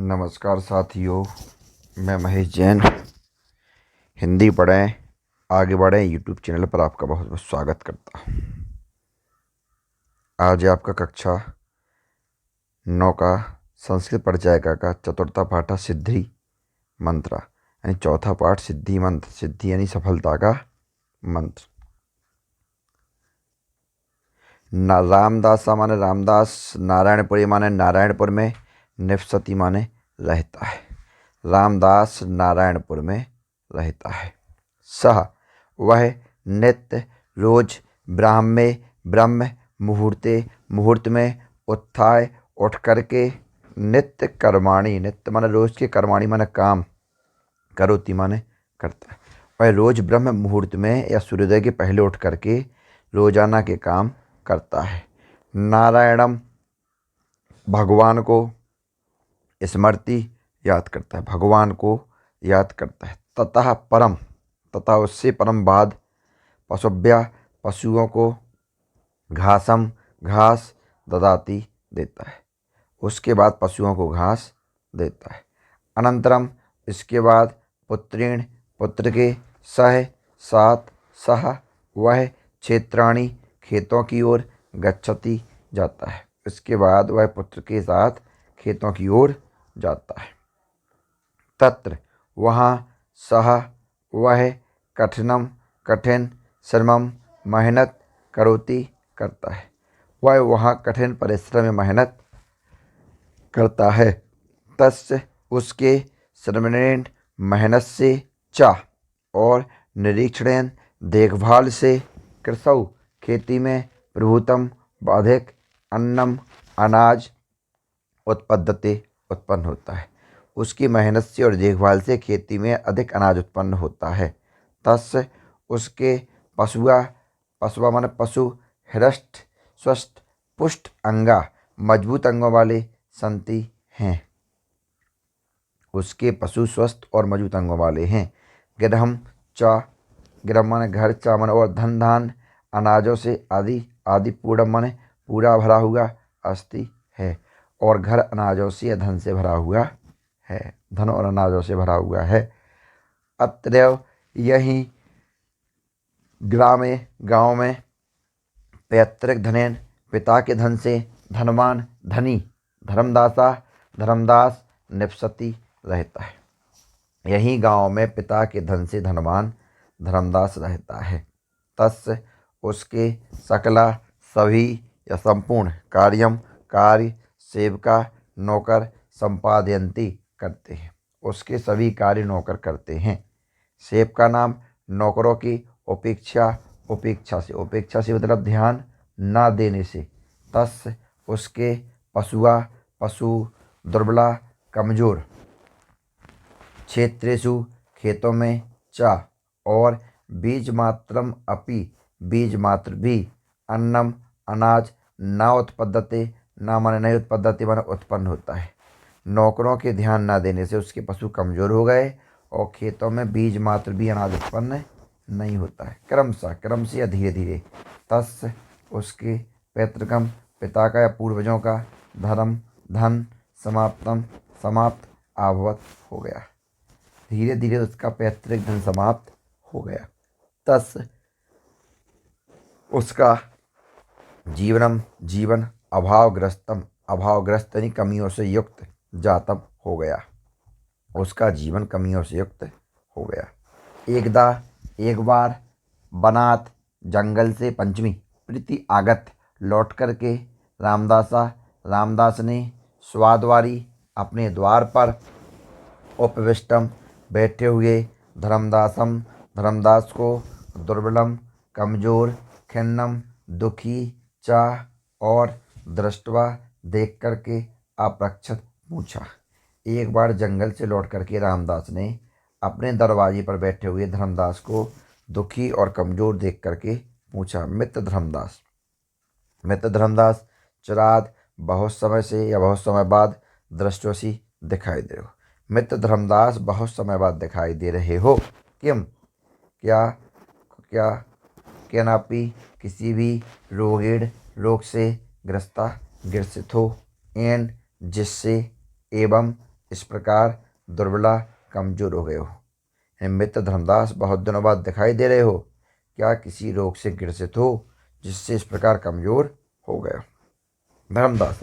नमस्कार साथियों, मैं महेश जैन। हिंदी पढ़ें आगे बढ़ें यूट्यूब चैनल पर आपका बहुत बहुत स्वागत करता हूँ। आज आपका कक्षा 9 का संस्कृत परिचायिका का चतुर्थ पाठ सिद्धि मंत्र यानी चौथा पाठ सिद्धि मंत्र। सिद्धि यानी सफलता का मंत्र। रामदास माने रामदास, नारायणपुरी माने नारायणपुर में, निवसति माने रहता है। रामदास नारायणपुर में रहता है। सह वह नित्य रोज ब्रह्म मुहूर्त में उत्थाय उठ करके नित्य कर्माणी, नित्य माने रोज के कर्माणी माने काम, करोति माने करता है। वह रोज ब्रह्म मुहूर्त में या सूर्योदय के पहले उठ करके रोजाना के काम करता है। नारायणम भगवान को स्मृति याद करता है, भगवान को याद करता है। ततः परम, तथा उससे परम बाद पशुभ्य पशुओं को घास ददाती देता है। उसके बाद पशुओं को घास देता है। अनंतरम इसके बाद पुत्रेण पुत्र के साथ सह वह क्षेत्राणि खेतों की ओर गच्छति जाता है। इसके बाद वह पुत्र के साथ खेतों की ओर जाता है। तत्र वहाँ सह वह कठिन श्रमम मेहनत करोति करता है। वह वहाँ कठिन परिश्रम में मेहनत करता है। तस्य उसके श्रमणेन मेहनत से चा और निरीक्षण देखभाल से कृषौ खेती में प्रभुतम अधिक अन्नम अनाज उत्पन्न होता है। उसकी मेहनत से और देखभाल से खेती में अधिक अनाज उत्पन्न होता है। तस्य उसके पशुआ माने पशु हृष्ट स्वस्थ पुष्ट अंगा मजबूत अंगों वाले संति हैं। उसके पशु स्वस्थ और मजबूत अंगों वाले हैं। गृहम माने घर, चा माने और धन धान अनाजों से आदि पूर्ण माने पूरा भरा हुआ अस्ति है। और घर अनाजों से या धन से भरा हुआ है, धन और अनाजों से भरा हुआ है। अत्रैव यही गाँव में पैतृक धनेन पिता के धन से धनवान धनी धर्मदास निवसति रहता है। यही गांव में पिता के धन से धनवान धर्मदास रहता है। तस्य उसके सकला सभी या संपूर्ण कार्य सेवका नौकर संपादयन्ति करते हैं। उसके सभी कार्य नौकर करते हैं। सेवका नाम नौकरों की उपेक्षा से मतलब ध्यान ना देने से। तस्य उसके पशु दुर्बला कमजोर क्षेत्रेषु खेतों में चा और बीज मात्र भी अन्नम अनाज ना उत्पद्यते, ना माने नहीं उत्पद्यते माने उत्पन्न होता है। नौकरों के ध्यान ना देने से उसके पशु कमजोर हो गए और खेतों में बीज मात्र भी अनाज उत्पन्न नहीं होता है। क्रम से या धीरे धीरे। तस्य उसके पैतृकम पिता का या पूर्वजों का धन समाप्त अभवत हो गया। धीरे धीरे उसका पैतृक धन समाप्त हो गया। तस्य उसका जीवन अभावग्रस्त यानी कमियों से युक्त जातम हो गया। उसका जीवन कमियों से युक्त हो गया। एक बार बनात जंगल से पंचमी प्रीति आगत लौट करके रामदास ने स्वाद्वारी अपने द्वार पर उपविष्टम बैठे हुए धर्मदास को दुर्बलम कमजोर खिन्नम दुखी चाह और दृष्टवा देख करके अप्रक्षत पूछा। एक बार जंगल से लौट करके रामदास ने अपने दरवाजे पर बैठे हुए धर्मदास को दुखी और कमजोर देख करके पूछा। मित्र धर्मदास चिराद बहुत समय से या बहुत समय बाद दृष्टवशी दिखाई दे रहे हो। मित्र धर्मदास बहुत समय बाद दिखाई दे रहे हो। किम क्या नापी किसी भी रोग से ग्रसित हो। एन जिससे एवं इस प्रकार दुर्बला कमजोर हो गए हो। हे मित्र धर्मदास, बहुत दिनों बाद दिखाई दे रहे हो। क्या किसी रोग से ग्रसित हो जिससे इस प्रकार कमजोर हो गए हो? धर्मदास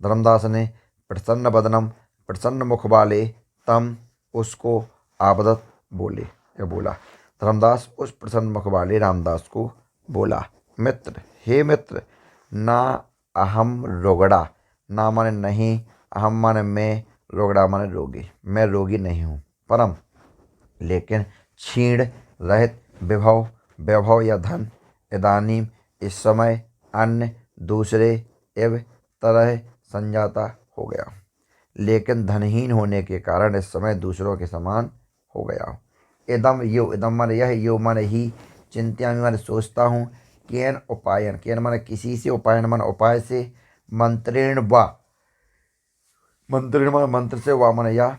धर्मदास ने प्रसन्न बदनम प्रसन्न मुख वाले तम उसको आबदत बोले या बोला। धर्मदास उस प्रसन्न मुख वाले रामदास को बोला, मित्र, हे मित्र, ना अहम रोगड़ा, ना माने नहीं, अहम माने मैं, रोगड़ा माने रोगी, मैं रोगी नहीं हूँ, परम लेकिन क्षीण रहित विभव वैभव या धन इदानीम इस समय अन्य दूसरे एवं तरह संजाता हो गया हूँ। लेकिन धनहीन होने के कारण इस समय दूसरों के समान हो गया हूँ। इदम माने यह, यो माने ही, चिंत्यामि माने सोचता हूँ, केन उपायन, केन माने किसी से, उपायन माने उपाय से, मंत्रेण व, मंत्रेण माने मंत्र से, वा माने या,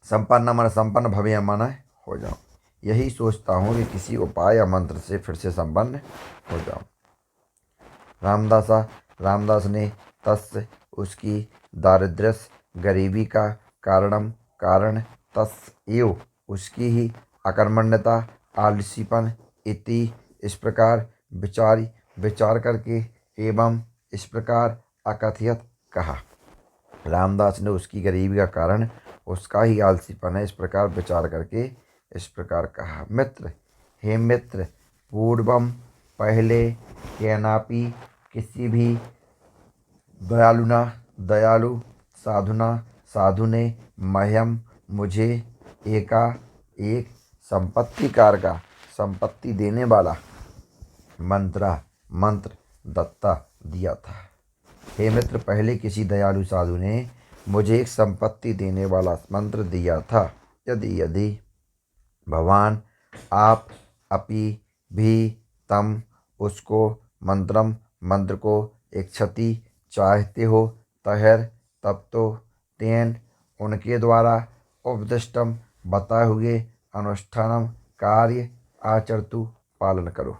संपन्न माने संपन्न, भव्य माने हो जाऊं। यही सोचता हूँ कि किसी उपाय या मंत्र से फिर से संपन्न हो जाऊं। रामदास ने तस् उसकी दारिद्र्यस गरीबी का कारण तस् एव उसकी ही अकर्मण्यता आलसीपन इति इस प्रकार विचार करके एवं इस प्रकार अकथयत कहा। रामदास ने उसकी गरीबी का कारण उसका ही आलसीपन है इस प्रकार विचार करके इस प्रकार कहा। मित्र, हे मित्र, पूर्वम पहले केनापि किसी भी दयालु साधु ने मह्यम मुझे एक संपत्तिकार का संपत्ति देने वाला मंत्र दत्ता दिया था। हे मित्र, पहले किसी दयालु साधु ने मुझे एक संपत्ति देने वाला मंत्र दिया था। यदि भगवान आप अपि भी तम उसको मंत्र को इच्छति चाहते हो तब तो तेन उनके द्वारा उपदिष्टम बताए हुए अनुष्ठानम कार्य आचरतु पालन करो।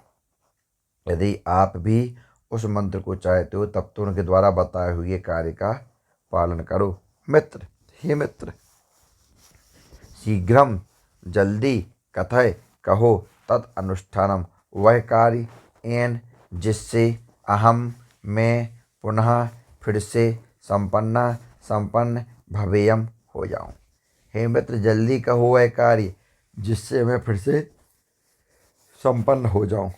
यदि आप भी उस मंत्र को चाहते हो तब तो उनके द्वारा बताए हुए कार्य का पालन करो। मित्र, हे मित्र, शीघ्रम जल्दी कथय कहो तत् अनुष्ठानम वह कार्य एन जिससे अहम मैं पुनः फिर से संपन्न भवेयम हो जाऊं। हे मित्र, जल्दी कहो वह कार्य जिससे मैं फिर से संपन्न हो जाऊं।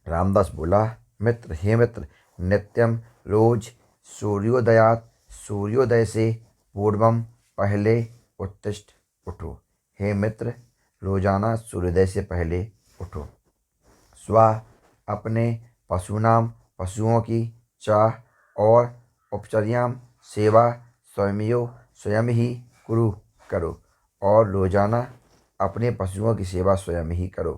रामदास बोला, मित्र, हे मित्र, नित्यम रोज सूर्योदय से पूर्वम पहले उत्तिष्ठ उठो। हे मित्र, रोजाना सूर्योदय से पहले उठो। स्व अपने पशुओं की चाह और उपचर्याम सेवा स्वयं ही करो और रोजाना अपने पशुओं की सेवा स्वयं ही करो।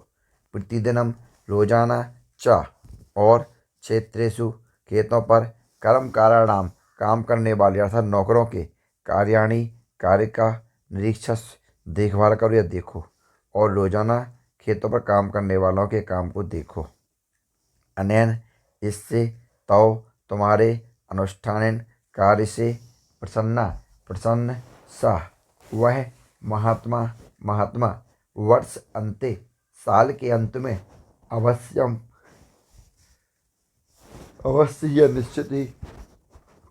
प्रतिदिनम रोजाना चाह और क्षेत्रेषु खेतों पर कर्म काराणाम काम करने वाले अर्थात नौकरों के कार्य का निरीक्षण देखभाल करो या देखो और रोजाना खेतों पर काम करने वालों के काम को देखो। अनैन इससे तव तुम्हारे अनुष्ठान कार्य से प्रसन्न सा वह महात्मा वर्ष अंते साल के अंत में अवश्य यह निश्चित ही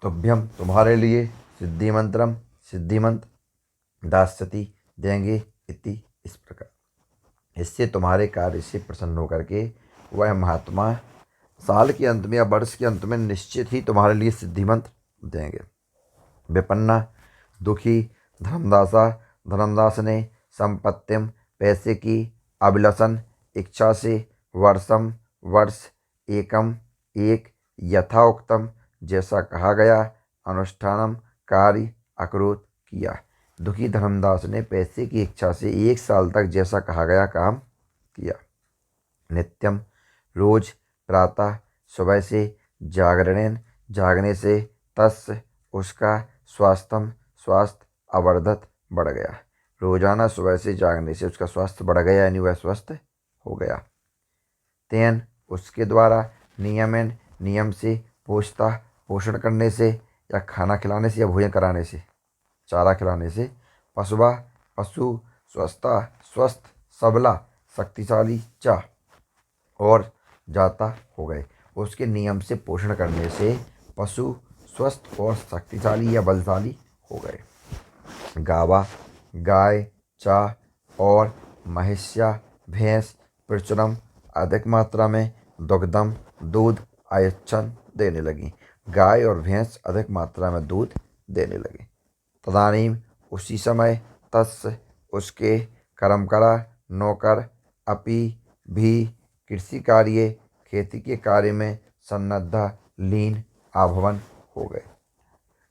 तुभ्यम तुम्हारे लिए सिद्धिमंत्र दास्यति देंगे इति इस प्रकार। इससे तुम्हारे कार्य से प्रसन्न होकर के वह महात्मा साल के अंत में या वर्ष के अंत में निश्चित ही तुम्हारे लिए सिद्धिमंत्र देंगे। विपन्ना दुखी धर्मदास ने संपत्तिम पैसे की अभिलषण इच्छा से वर्ष एक यथाउक्तम जैसा कहा गया अनुष्ठानम कार्य अक्रोध किया। दुखी धर्मदास ने पैसे की इच्छा से 1 साल तक जैसा कहा गया काम किया। नित्यम रोज प्रातः सुबह से जागने से तस् उसका स्वास्थ्य अवर्धत बढ़ गया। रोजाना सुबह से जागने से उसका स्वास्थ्य बढ़ गया यानी वह स्वस्थ हो गया। तेन उसके द्वारा नियम से पोषण करने से या खाना खिलाने से या भोजन कराने से, चारा खिलाने से। पशुवा पशु स्वस्था स्वस्थ सबला शक्तिशाली चा और जाता हो गए। उसके नियम से पोषण करने से पशु स्वस्थ और शक्तिशाली या बलशाली हो गए। गावा गाय चा और महिष्या भैंस प्रचुरम अधिक मात्रा में दुग्धम दूध आयच्छन देने लगी। गाय और भैंस अधिक मात्रा में दूध देने लगे। तदानीम उसी समय तस् उसके कर्मकरा नौकर अपि भी कृषि कार्य खेती के कार्य में सन्नद्धा लीन आभवन हो गए।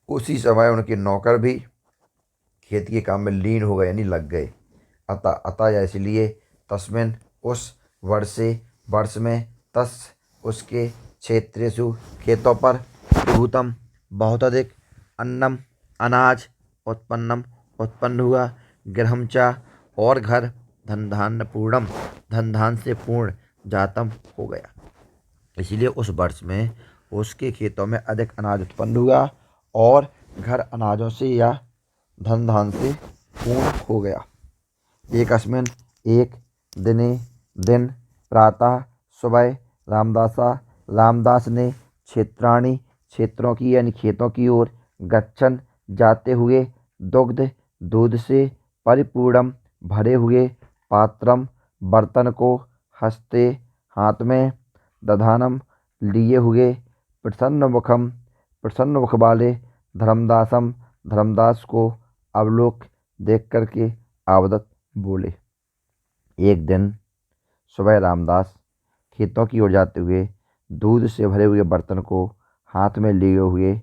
उसी समय उनके नौकर भी खेती के काम में लीन हो गए यानी लग गए। अतः या इसलिए तस्मिन उस वर्ष में तस् उसके क्षेत्रेषु खेतों पर भूतम बहुत अधिक अन्नम अनाज उत्पन्न हुआ। गृहम चा और घर धन धान्य पूर्णम धन धान से पूर्ण जातम हो गया। इसलिए उस वर्ष में उसके खेतों में अधिक अनाज उत्पन्न हुआ और घर अनाजों से या धन धान से पूर्ण हो गया। एकस्मिन एक दिन प्रातः सुबह रामदास ने क्षेत्रों की यानी खेतों की ओर गच्छन जाते हुए दूध से परिपूर्णम भरे हुए पात्रम बर्तन को हस्ते हाथ में दधानम लिए हुए प्रसन्न मुख वाले धर्मदास को अवलोक देख करके आवदत बोले। एक दिन सुबह रामदास खेतों की ओर जाते हुए दूध से भरे हुए बर्तन को हाथ में लिए हुए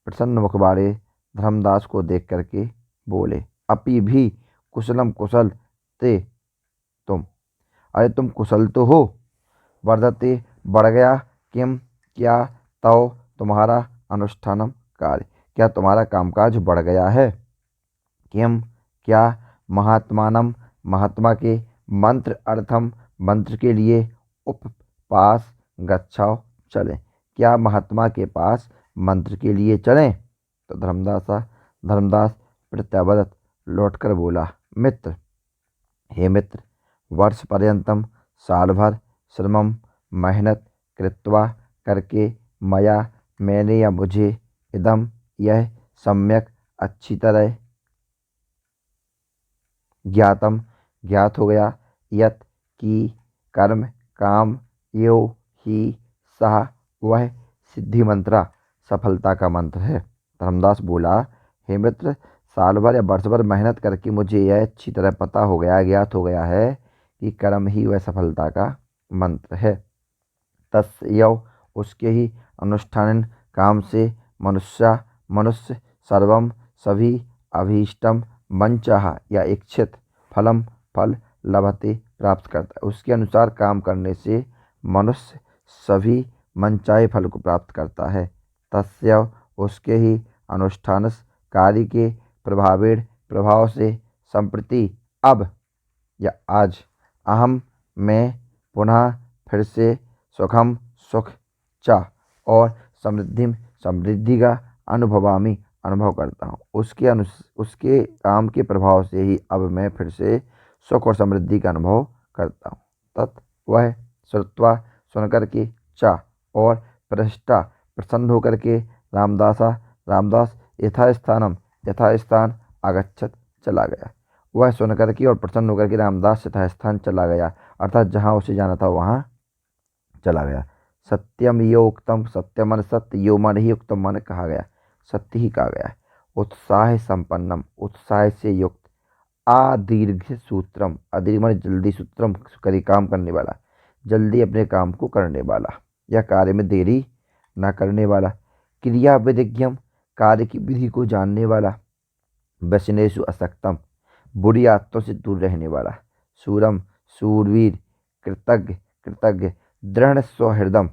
प्रसन्न मुख वाले धर्मदास को देख करके बोले, अपि भी कुशलम कुशल ते तुम, अरे तुम कुशल तो हो। वर्धते बढ़ गया किम क्या तव तुम्हारा अनुष्ठानम कार्य, क्या तुम्हारा कामकाज बढ़ गया है। किम क्या महात्मानम महात्मा के मंत्र अर्थम मंत्र के लिए उपपास गच्छाओ चलें, क्या महात्मा के पास मंत्र के लिए चलें। तो धर्मदास प्रत्यावदत लौटकर बोला, मित्र हे मित्र, वर्ष पर्यंतम साल भर श्रमम मेहनत कृत्वा करके मैंने या मुझे इदम यह सम्यक अच्छी तरह ज्ञात हो गया यत की कर्म काम यो ही सह वह सिद्धि मंत्रा सफलता का मंत्र है। धर्मदास बोला, हे मित्र, साल भर या वर्ष भर मेहनत करके मुझे यह अच्छी तरह पता हो गया ज्ञात हो गया है कि कर्म ही वह सफलता का मंत्र है। तस्यौ उसके ही अनुष्ठान काम से मनुष्य सर्वम सभी अभीष्टम मंचाह या इच्छित फल लभते प्राप्त करता है। उसके अनुसार काम करने से मनुष्य सभी मनचाहे फल को प्राप्त करता है। तस्य उसके ही अनुष्ठान कार्य के प्रभाव से संप्रति अब या आज अहम मैं पुनः फिर से सुख चा और समृद्धि का अनुभव करता हूँ। उसके काम के प्रभाव से ही अब मैं फिर से सुख और समृद्धि का अनुभव करता हूँ। तत् वह श्रुत्वा सुनकर के चा और प्रष्टा प्रसन्न होकर के रामदास यथास्थान आगच्छत चला गया। वह सुनकर के और प्रसन्न होकर के रामदास यथास्थान चला गया, अर्थात जहाँ उसे जाना था वहाँ चला गया। सत्यम यो उक्तम, सत्य मन सत्य, यो मन ही उक्तम मन कहा गया, सत्य ही कहा गया। उत्साह संपन्नम, उत्साह से युक्त। आदीर्घ सूत्रम, अदीर्घ मन जल्दी, सूत्रम करी काम करने वाला, जल्दी अपने काम को करने वाला या कार्य में देरी न करने वाला। क्रिया विधिज्ञम, कार्य की विधि को जानने वाला। व्यसनेषु असक्तम, बुरी आदतों से दूर रहने वाला। सूरम सूरवीर, कृतज्ञ दृढ़ सौहृदम,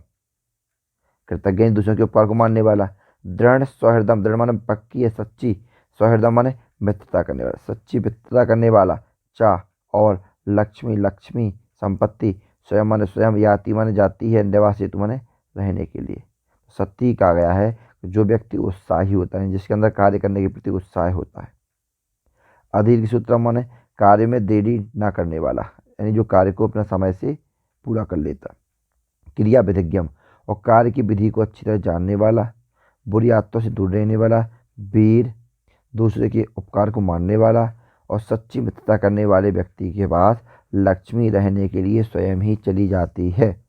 कृतज्ञ दूसरों के उपकार को मानने वाला। दृढ़ सौहृदम, दृढ़ माने पक्की है सच्ची, सौहृदम माने मित्रता करने वाला, सच्ची मित्रता करने वाला। चा और लक्ष्मी संपत्ति, स्वयं माने स्वयं, याति माने जाती है, निवास हेतु माने रहने के लिए। सत्य कहा गया है, जो व्यक्ति उत्साही होता है, जिसके अंदर कार्य करने के प्रति उत्साह होता है। अधीर सूत्र माने कार्य में देरी ना करने वाला, यानी जो कार्य को अपना समय से पूरा कर लेता। क्रिया विधिज्ञम, और कार्य की विधि को अच्छी तरह जानने वाला। बुरी आदतों से दूर रहने वाला। वीर, दूसरे के उपकार को मानने वाला। और सच्ची मित्रता करने वाले व्यक्ति के पास लक्ष्मी रहने के लिए स्वयं ही चली जाती है।